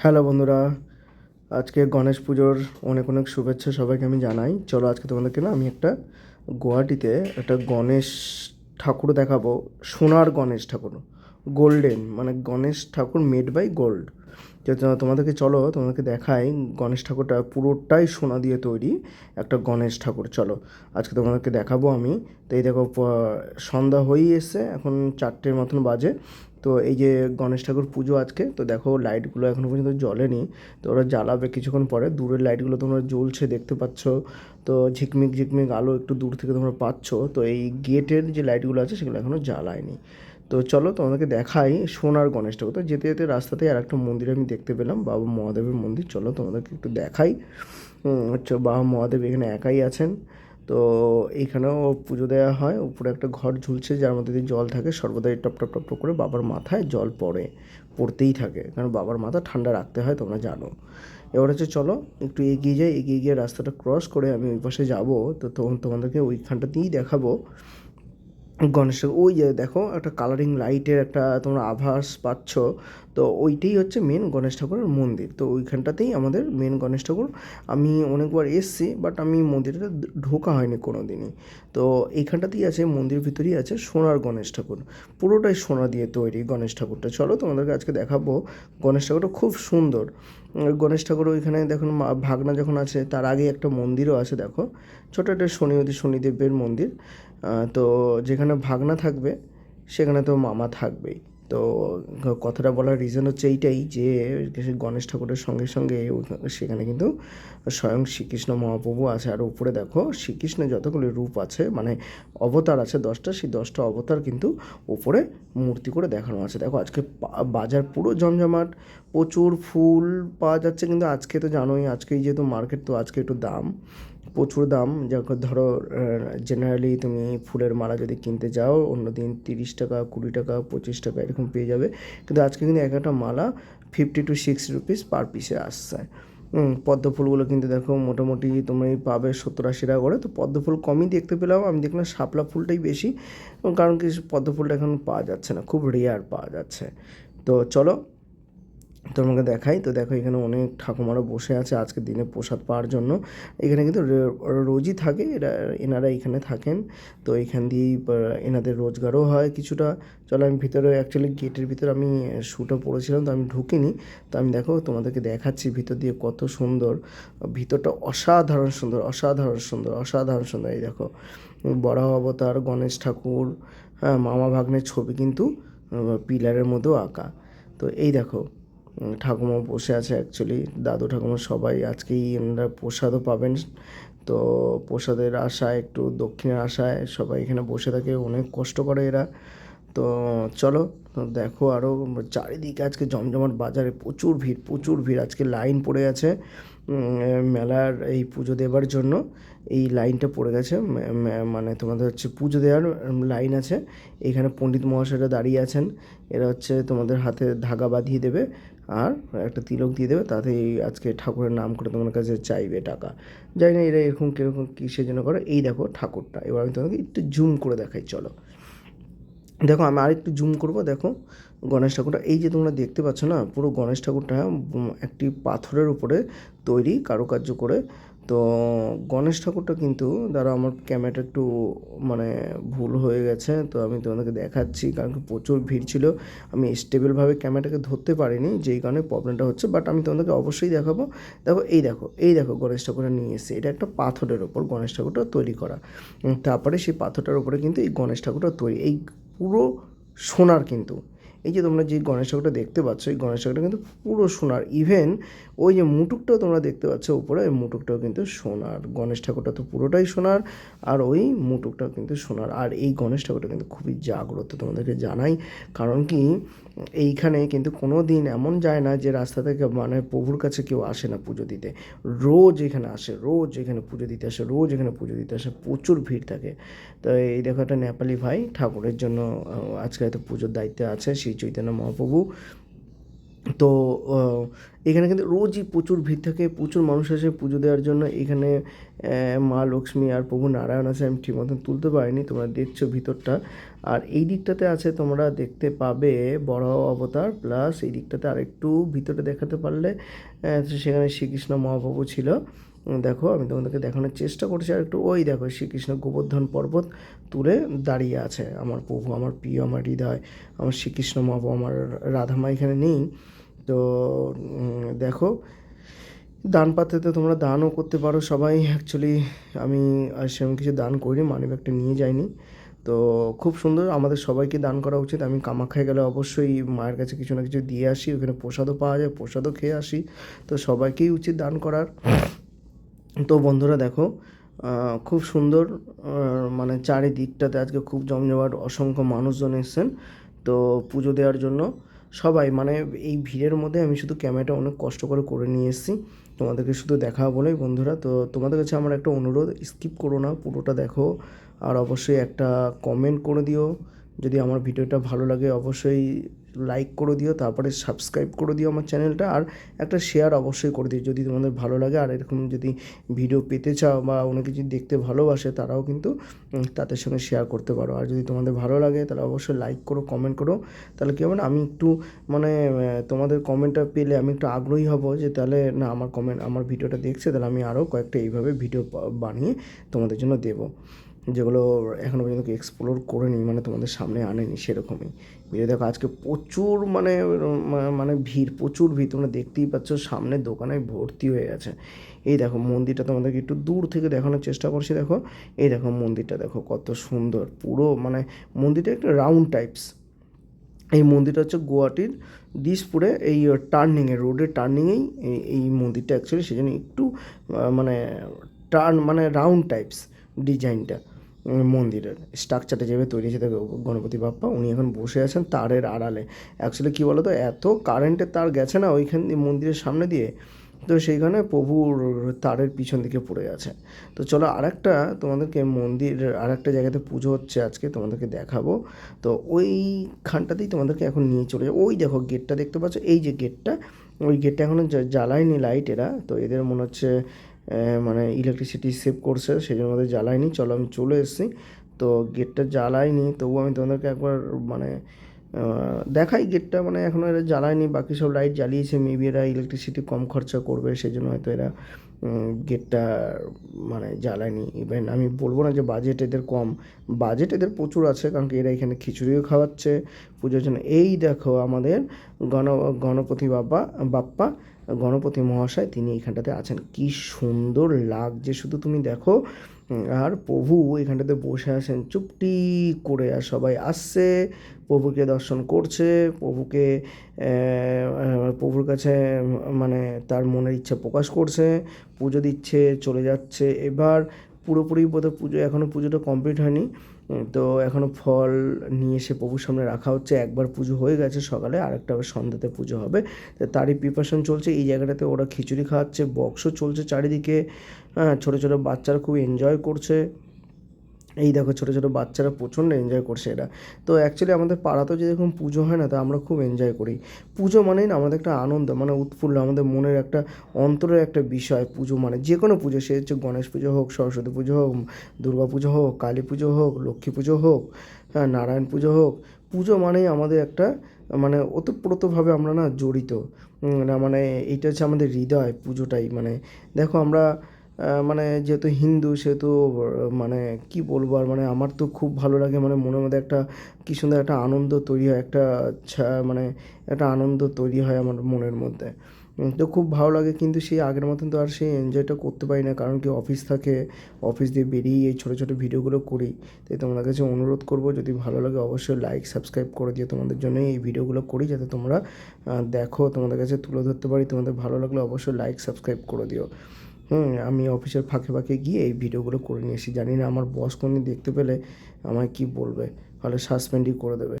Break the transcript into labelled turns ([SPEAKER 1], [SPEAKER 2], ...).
[SPEAKER 1] Hello বন্ধুরা, আজকে গণেশ পুজোর অনেক অনেক শুভেচ্ছা সবাইকে আমি জানাই। চলো আজকে তোমাদেরকে আমি একটা গুয়াহাটিতে একটা গণেশ ঠাকুর দেখাবো। সোনার গণেশ ঠাকুর, গোল্ডেন, মানে গণেশ ঠাকুর মেড বাই গোল্ড। তোমাদেরকে তোমাদেরকে দেখাই। গণেশ ঠাকুরটা পুরোটাই সোনা দিয়ে তৈরি একটা গণেশ ঠাকুর। চলো আজকে তোমাদেরকে দেখাবো আমি। তো এই দেখো, সন্ধ্যা হয়েই এসছে, এখন 4টের মতন বাজে। তো এই যে গণেশ ঠাকুর পুজো আজকে, তো দেখো লাইটগুলো এখনও পর্যন্ত জ্বলেনি। তো ওরা জ্বালাবে কিছুক্ষণ পরে। দূরের লাইটগুলো তোমরা জ্বলছে দেখতে পাচ্ছ। তো ঝিকমিক ঝিকমিক আলো একটু দূর থেকে তোমরা পাচ্ছ। তো এই গেটের যে লাইটগুলো আছে সেগুলো এখনও জ্বালায়নি। তো চলো তোমাদেরকে দেখাই সোনার গণেশ ঠাকুর। তো যেতে যেতে রাস্তাতেই আর একটা মন্দির আমি দেখতে পেলাম, বাবা মহাদেবের মন্দির। চলো তোমাদেরকে একটু দেখাই। হচ্ছে বাবা মহাদেব এখানে একাই আছেন। তো এইখানেও পুজো দেওয়া হয়। উপরে একটা ঘট ঝুলছে যার মধ্যে দিয়ে জল থাকে, সর্বদাই টপ টপ টপ টপ করে বাবার মাথায় জল পড়তেই থাকে, কারণ বাবার মাথা ঠান্ডা রাখতে হয়, তোমরা জানো। এবার হচ্ছে চলো একটু এগিয়ে যাই, এগিয়ে গিয়ে রাস্তাটা ক্রস করে আমি ওই পাশে যাবো। তো তখন তোমাদেরকে ওইখানটাতেই দেখাবো গণেশ। ওই যে দেখো একটা কালারিং লাইটের একটা তোমরা আভাস পাচ্ছ। তো ওইটাই হচ্ছে মেন গণেশ ঠাকুরের মন্দির। তো ওইখানটাতেই আমাদের মেন গণেশ ঠাকুর। আমি অনেকবার এসছি, বাট আমি মন্দিরটা ঢোকা হয়নি কোনো দিনই। তো এইখানটাতেই আছে, মন্দিরের ভিতরেই আছে সোনার গণেশ ঠাকুর। পুরোটাই সোনা দিয়ে তৈরি গণেশ ঠাকুরটা। চলো তোমাদেরকে আজকে দেখাবো। গণেশ ঠাকুরটা খুব সুন্দর। গণেশ ঠাকুর ওইখানে দেখুন ভাগনা যখন আছে তার আগে একটা মন্দিরও আছে, দেখো ছোটো একটা শনিদেবের মন্দির। তো যেখানে ভাগনা থাকবে সেখানে তো মামা থাকবেই। তো কথাটা বলার রিজন হচ্ছে এইটাই যে গণেশ ঠাকুরের সঙ্গে সঙ্গে সেখানে কিন্তু স্বয়ং শ্রীকৃষ্ণ মহাপ্রভু আছে। আর উপরে দেখো শ্রীকৃষ্ণের যতগুলো রূপ আছে, মানে অবতার আছে 10টা, সেই 10টা অবতার কিন্তু উপরে মূর্তি করে দেখানো আছে। দেখো আজকে বাজার পুরো জমজমাট, প্রচুর ফুল পাওয়া যাচ্ছে। কিন্তু আজকে তো জানোই, আজকেই যেহেতু মার্কেট, তো আজকে একটু দাম, প্রচুর দাম। যখন ধরো জেনারেলি তুমি ফুলের মালা যদি কিনতে যাও অন্য দিন 30 টাকা, 20 টাকা, 25 টাকা এরকম পেয়ে যাবে। কিন্তু আজকে কিন্তু এক একটা মালা 50 to 60 রুপিস পার পিসে আসছে। পদ্ম ফুলগুলো কিন্তু দেখো মোটামুটি তুমি পাবে 70-80 টাকা করে। তো পদ্ম ফুল কমই দেখতে পেলাম, আমি দেখলাম শাপলা ফুলটাই বেশি। কারণ কি, পদ্ম ফুলটা এখন পাওয়া যাচ্ছে না, খুব রেয়ার পাওয়া যাচ্ছে। তো চলো তোমাকে দেখাই। তো দেখো এখানে অনেক ঠাকুমারা বসে আছে আজকের দিনে প্রসাদ পাওয়ার জন্য। এখানে কিন্তু রোজই থাকে এনারা এখানে থাকেন। তো এখান দিয়েই এনাদের রোজগারও হয় কিছুটা। চলো আমি ভিতরে, অ্যাকচুয়ালি গেটের ভিতরে আমি শ্যুটও পড়েছিলাম, তো আমি ঢুকিনি। তো আমি দেখো তোমাদেরকে দেখাচ্ছি ভিতর দিয়ে কত সুন্দর। ভিতরটা অসাধারণ সুন্দর, অসাধারণ সুন্দর, অসাধারণ সুন্দর। এই দেখো বরাহ অবতার, গণেশ ঠাকুর, হ্যাঁ, মামা ভাগ্নের ছবি কিন্তু পিলারের মধ্যেও আঁকা। তো এই দেখো ঠাকুমা বসে আছে, অ্যাকচুয়ালি দাদু ঠাকুমা সবাই আজকেই এনারা প্রসাদও পাবেন। তো প্রসাদের আশায়, একটু দক্ষিণের আশায় সবাই এখানে বসে থাকে, অনেক কষ্ট করে এরা। তো চলো দেখো আরও চারিদিকে আজকে জমজমাট, বাজারে প্রচুর ভিড়, প্রচুর ভিড়। আজকে লাইন পড়ে আছে মেলার এই পুজো দেবার জন্য। এই লাইনটা পড়ে গেছে, মানে তোমাদের হচ্ছে পুজো দেওয়ার লাইন আছে। এখানে পণ্ডিত মহাশয়রা দাঁড়িয়ে আছেন। এরা হচ্ছে তোমাদের হাতে ধাগা বাঁধিয়ে দেবে আর একটা তিলক দিয়ে দেবে, তাতেই আজকে ঠাকুরের নাম করে তোমার কাছে চাইবে টাকা। জানি না এরা এরকম কীরকম কিসের জন্য করে। এই দেখো ঠাকুরটা, এবার আমি তোমাকে একটু জুম করে দেখাই। চলো দেখো আমি আরেকটু জুম করব। দেখো গণেশ ঠাকুরটা, এই যে তোমরা দেখতে পাচ্ছ না, পুরো গণেশ ঠাকুরটা একটি পাথরের উপরে তৈরি কারুকার্য করে। তো গণেশ ঠাকুরটা কিন্তু, দ্বারা আমার ক্যামেরাটা একটু মানে ভুল হয়ে গেছে, তো আমি তোমাদেরকে দেখাচ্ছি, কারণ কি প্রচুর ভিড় ছিল, আমি স্টেবলভাবে ক্যামেরাটাকে ধরতে পারিনি, যেই কারণে প্রবলেমটা হচ্ছে। বাট আমি তোমাদেরকে অবশ্যই দেখাবো। দেখো এই দেখো, এই দেখো গণেশ ঠাকুরটা নিয়ে এসেছি। এটা একটা পাথরের ওপর গণেশ ঠাকুরটা তৈরি করা। তারপরে সেই পাথরটার উপরে কিন্তু এই গণেশ ঠাকুরটা তৈরি, এই পুরো সোনার কিন্তু। এই যে তোমরা যে গণেশ ঠাকুরটা দেখতে পাচ্ছ, এই গণেশ ঠাকুরটা কিন্তু পুরো সোনার। ইভেন ওই যে মুটুকটাও তোমরা দেখতে পাচ্ছ উপরে, ওই মুটুকটাও কিন্তু সোনার। গণেশ ঠাকুরটা তো পুরোটাই সোনার, আর ওই মুটুকটাও কিন্তু সোনার। আর এই গণেশ ঠাকুরটা কিন্তু খুবই জাগ্রত, তোমাদেরকে জানাই। কারণ কি, এইখানে কিন্তু কোনো দিন এমন যায় না যে রাস্তা থেকে মানে প্রভুর কাছে কেউ আসে না পুজো দিতে। রোজ এখানে আসে, রোজ এখানে পুজো দিতে আসে, রোজ এখানে পুজো দিতে আসে, প্রচুর ভিড় থাকে। তো এই দেখো একটা নেপালি ভাই ঠাকুরের জন্য আজকে হয়তো পুজোর দায়িত্বে আছে, শ্রী চৈতন্য মহাপ্রভু। তো এখানে কিন্তু রোজই প্রচুর ভিড় থাকে, প্রচুর মানুষ আসে পুজো দেওয়ার জন্য। এখানে মা লক্ষ্মী আর প্রভু নারায়ণ আছে, আমি ঠিক মতন তুলতে পারিনি, তোমরা দেখছো ভিতরটা। আর এই দিকটাতে আছে, তোমরা দেখতে পাবে বড় অবতার, প্লাস এই দিকটাতে আরেকটু ভিতরে দেখাতে পারলে সেখানে শ্রীকৃষ্ণ মহাপ্রভু ছিল। দেখো আমি তোমাদেরকে দেখানোর চেষ্টা করছি আর একটু। ওই দেখো শ্রীকৃষ্ণ গোবর্ধন পর্বত তুলে দাঁড়িয়ে আছে, আমার প্রভু, আমার প্রিয়, আমার হৃদয়, আমার শ্রীকৃষ্ণ মহাপ্রভু। আমার রাধামা এখানে নেই। তো দেখো, দান পাত্রেতে তোমরা দানও করতে পারো সবাই। অ্যাকচুয়ালি আমি আর সেরকম কিছু দান করিনি, মানি ব্যাগটা নিয়ে যাইনি। তো খুব সুন্দর, আমাদের সবাইকে দান করা উচিত। আমি কামাখ্যায় গেলে অবশ্যই মায়ের কাছে কিছু না কিছু দিয়ে আসি, ওখানে প্রসাদও পাওয়া যায়, প্রসাদও খেয়ে আসি। তো সবাইকেই উচিত দান করার। তো বন্ধুরা দেখো, খুব সুন্দর, মানে চারিদিকটাতে আজকে খুব জমজমাট, অসংখ্য মানুষজন এসেছেন তো পুজো দেওয়ার জন্য। সবাই মানে এই ভিড়ের মধ্যে আমি শুধু ক্যামেরাটা অনেক কষ্ট করে করে নিয়ে এসেছি তোমাদেরকে শুধু দেখা বলেই বন্ধুরা। তো তোমাদের কাছে আমার একটা অনুরোধ, স্কিপ করো না, পুরোটা দেখো। আর অবশ্যই একটা কমেন্ট করে দিও যদি আমার ভিডিওটা ভালো লাগে। অবশ্যই লাইক করে দিও, তারপরে সাবস্ক্রাইব করে দিও আমার চ্যানেলটা, আর একটা শেয়ার অবশ্যই করে দিও যদি তোমাদের ভালো লাগে। আর এরকম যদি ভিডিও পেতে চাও বা অনেকে যদি দেখতে ভালোবাসে, তারাও কিন্তু তাদের সঙ্গে শেয়ার করতে পারো। আর যদি তোমাদের ভালো লাগে তাহলে অবশ্যই লাইক করো, কমেন্ট করো। তাহলে কী হবে না, আমি একটু মানে তোমাদের কমেন্টটা পেলে আমি একটু আগ্রহী হব যে তাহলে না, আমার কমেন্ট, আমার ভিডিওটা দেখছে, তাহলে আমি আরও কয়েকটা এইভাবে ভিডিও বানিয়ে তোমাদের জন্য দেবো, যেগুলো এখনও পর্যন্ত এক্সপ্লোর করিনি, মানে তোমাদের সামনে আনেনি সেরকমই ভিডিও। দেখো আজকে প্রচুর মানে মানে ভিড়, প্রচুর ভিড়, তোমরা দেখতেই পাচ্ছ, সামনে দোকানে ভর্তি হয়ে গেছে। এই দেখো মন্দিরটা তোমাদেরকে একটু দূর থেকে দেখানোর চেষ্টা করছি। দেখো এই দেখো মন্দিরটা, দেখো কত সুন্দর, পুরো মানে মন্দিরটা একটা রাউন্ড টাইপস। এই মন্দিরটা হচ্ছে গুয়াহাটির দিসপুরে এই টার্নিংয়ে, রোডের টার্নিংয়েই এই মন্দিরটা অ্যাকচুয়ালি, সেজন্য একটু মানে মানে রাউন্ড টাইপস ডিজাইনটা। মন্দিরের স্ট্রাকচারটা যেভাবে তৈরি হয়েছে, দেখো গণপতি বাপ্পা উনি এখন বসে আছেন তারের আড়ালে। অ্যাকচুয়ালি কী বলো তো, এত কারেন্টের তার গেছে না ওইখান দিয়ে মন্দিরের সামনে দিয়ে, তো সেইখানে প্রভুর তারের পিছন দিকে পড়ে আছে। তো চলো আরেকটা তোমাদেরকে মন্দির, আরেকটা জায়গাতে পুজো হচ্ছে আজকে, তোমাদেরকে দেখাবো। তো ওইখানটাতেই তোমাদেরকে এখন নিয়ে চলে যাবো। ওই দেখো গেটটা দেখতে পাচ্ছ, এই যে গেটটা, ওই গেটটা এখনও জ্বালায়নি লাইট এরা, তো এদের মনে হচ্ছে মানে ইলেকট্রিসিটি সেভ করছে, সেই জন্য আমাদের জ্বালায়নি। চলো আমি চলে এসেছি, তো গেটটা জ্বালায়নি, তবুও আমি তোমাদেরকে একবার মানে দেখাই গেটটা, মানে এখনও এরা জ্বালায়নি, বাকি সব লাইট জ্বালিয়েছে। মেবি এরা ইলেকট্রিসিটি কম খরচা করবে, সেই জন্য হয়তো এরা গেটটা মানে জ্বালায়নি। ইভেন আমি বলবো না যে বাজেট এদের কম, বাজেট এদের প্রচুর আছে, কারণ কি এরা এখানে খিচুড়িও খাওয়াচ্ছে পুজোর জন্য। এই দেখো আমাদের গণপতি বাপ্পা গণপতি মহাশয়, তিনি এইখানটাতে আছেন, কি সুন্দর লাগছে শুধু তুমি দেখো। আর প্রভু এখানটাতে বসে আছেন চুপটি করে, আর সবাই আসছে, প্রভুকে দর্শন করছে, প্রভুকে প্রভুর কাছে মানে তার মনের ইচ্ছা প্রকাশ করছে, পুজো দিচ্ছে, চলে যাচ্ছে। এবার পুরোপুরি বোধহয় পুজো, এখনও পুজোটা কমপ্লিট হয়নি, তো এখনও ফল নিয়ে এসে প্রভুর সামনে রাখা হচ্ছে। একবার পুজো হয়ে গেছে সকালে, আরেকটা আবার সন্ধ্যাতে পুজো হবে, তো তারই প্রিপারেশন চলছে। এই জায়গাটাতে ওরা খিচুড়ি খাওয়াচ্ছে, বক্সও চলছে চারিদিকে, হ্যাঁ, ছোটো ছোটো বাচ্চারা খুব এনজয় করছে। এই দেখো ছোটো ছোটো বাচ্চারা প্রচণ্ড এনজয় করছে এরা। তো অ্যাকচুয়ালি আমাদের পাড়াতেও যেরকম পুজো হয় না, তা আমরা খুব এনজয় করি। পুজো মানেই না আমাদের একটা আনন্দ, মানে উৎফুল্ল, আমাদের মনের একটা অন্তরের একটা বিষয় পুজো মানে। যে কোনো পুজো, সে হচ্ছে গণেশ পুজো হোক, সরস্বতী পুজো হোক, দুর্গা পুজো হোক, কালী পুজো হোক, লক্ষ্মী পুজো হোক, হ্যাঁ, নারায়ণ পুজো হোক, পুজো মানেই আমাদের একটা মানে ওতপ্রোতভাবে আমরা না জড়িত। না মানে এইটা হচ্ছে আমাদের হৃদয়, পুজোটাই মানে। দেখো আমরা মানে যেহেতু হিন্দু, সেহেতু মানে কি বলবো আর, মানে আমার তো খুব ভালো লাগে, মানে মনের মধ্যে একটা কী সুন্দর একটা আনন্দ তৈরি হয়, একটা মানে একটা আনন্দ তৈরি হয় আমার মনের মধ্যে। তো খুব ভালো লাগে, কিন্তু সেই আগের মতন তো আর সেই এনজয়টা করতে পারি না, কারণ কি অফিস থাকে, অফিস দিয়ে বেরিয়ে এই ছোটো ছোটো ভিডিওগুলো করি। তাই তোমাদের কাছে অনুরোধ করবো, যদি ভালো লাগে অবশ্যই লাইক সাবস্ক্রাইব করে দিও, তোমাদের জন্যই এই ভিডিওগুলো করি, যাতে তোমরা দেখো, তোমাদের কাছে তুলে ধরতে পারি। তোমাদের ভালো লাগলে অবশ্যই লাইক সাবস্ক্রাইব করে দিও। আমি অফিসের ফাঁকে ফাঁকে গিয়ে এই ভিডিওগুলো করে নিয়ে এসি, জানি না আমার বস কোনদিন দেখতে পেলে আমায় কী বলবে, তাহলে সাসপেন্ডই করে দেবে।